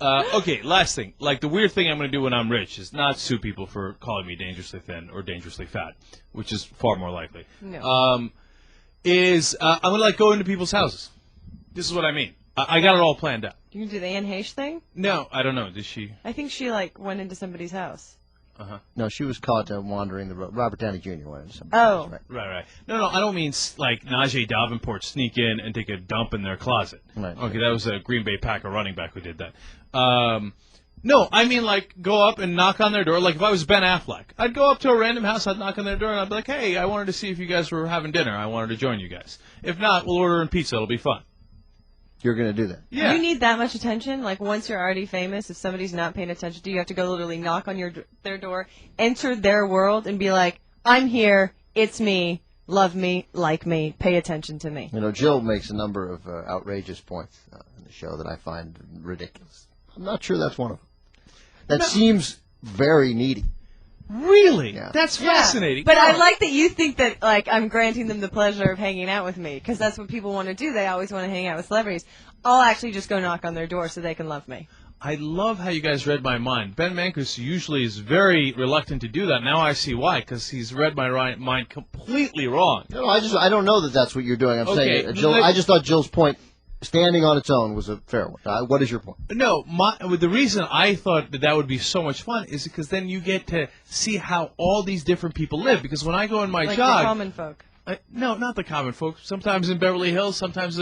Okay, last thing. Like, the weird thing I'm going to do when I'm rich is not sue people for calling me dangerously thin or dangerously fat, which is far more likely. No. I'm going to, go into people's houses. This is what I mean. I got it all planned out. You can do the Anne Heche thing? No, I don't know. Did she? I think she, went into somebody's house. No, she was caught wandering the road. Robert Downey Jr. went into somebody's Oh. house, right? Right. No, I don't mean like Najee Davenport sneak in and take a dump in their closet. Right. Okay, that was a Green Bay Packer running back who did that. No, I mean go up and knock on their door. Like if I was Ben Affleck, I'd go up to a random house, I'd knock on their door, and I'd be like, hey, I wanted to see if you guys were having dinner. I wanted to join you guys. If not, we'll order in pizza. It'll be fun. You're going to do that? Yeah. You need that much attention? Like, once you're already famous, if somebody's not paying attention to you, you have to go literally knock on their door, enter their world, and be like, I'm here, it's me, love me, like me, pay attention to me. You know, Jill makes a number of outrageous points in the show that I find ridiculous. I'm not sure that's one of them. That seems very needy. Really? Yeah. That's fascinating. But I like that you think that, I'm granting them the pleasure of hanging out with me, because that's what people want to do. They always want to hang out with celebrities. I'll actually just go knock on their door so they can love me. I love how you guys read my mind. Ben Mankus usually is very reluctant to do that. Now I see why, because he's read my mind completely wrong. No, I don't know that that's what you're doing. I'm Okay, saying, Jill, I just thought Jill's point, standing on its own, was a fair one. What is your point? No, the reason I thought that would be so much fun is because then you get to see how all these different people live. Because when I go in my Like jog, the common folk. no, not the common folk. Sometimes in Beverly Hills, sometimes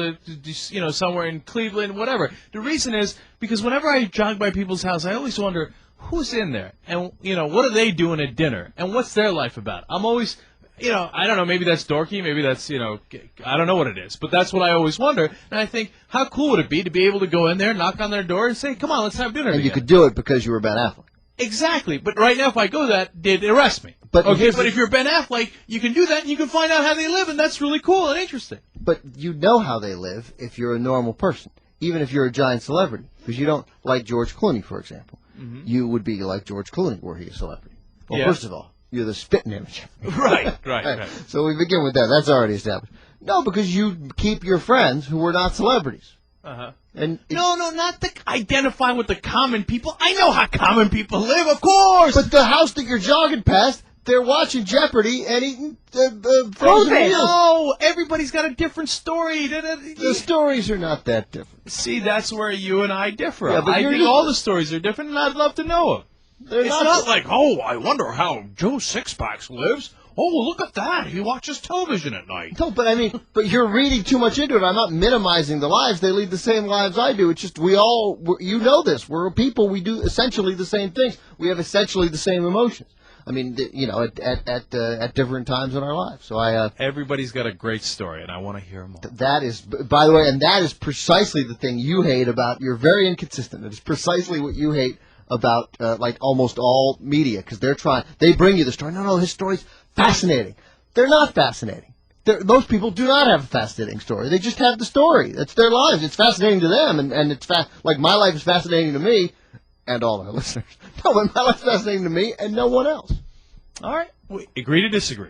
somewhere in Cleveland, whatever. The reason is because whenever I jog by people's house, I always wonder who's in there and what are they doing at dinner and what's their life about. I'm always. I don't know, maybe that's dorky, maybe that's, I don't know what it is, but that's what I always wonder, and I think, how cool would it be to be able to go in there, knock on their door, and say, come on, let's have dinner And together. you could do it because you were Ben Affleck. Exactly, but right now if I go they'd arrest me. But if you're Ben Affleck, you can do that, and you can find out how they live, and that's really cool and interesting. But you know how they live if you're a normal person, even if you're a giant celebrity, because you don't like George Clooney, for example. Mm-hmm. You would be like George Clooney were he a celebrity. Well, first of all, you're the spitting image. Right. So we begin with that. That's already established. No, because you keep your friends who are not celebrities. Uh-huh. And no, not identifying with the common people. I know how common people live, of course. But the house that you're jogging past, they're watching Jeopardy and eating frozen meals. No, everybody's got a different story. The stories are not that different. See, that's where you and I differ. Yeah, but I think all the stories are different, and I'd love to know them. It's not like, I wonder how Joe Sixpacks lives. Oh, look at that. He watches television at night. No, but you're reading too much into it. I'm not minimizing the lives. They lead the same lives I do. It's just you know this. We're people. We do essentially the same things. We have essentially the same emotions. I mean, at different times in our lives. So everybody's got a great story, and I want to hear them all. That is, by the way, and that is precisely the thing you hate about. You're very inconsistent. It is precisely what you hate about almost all media, because they bring you the story. No, his story's fascinating. They're not fascinating. Most people do not have a fascinating story. They just have the story. That's their lives. It's fascinating to them, and it's like my life is fascinating to me and all our listeners. No, but my life's fascinating to me and no one else. All right. We agree to disagree.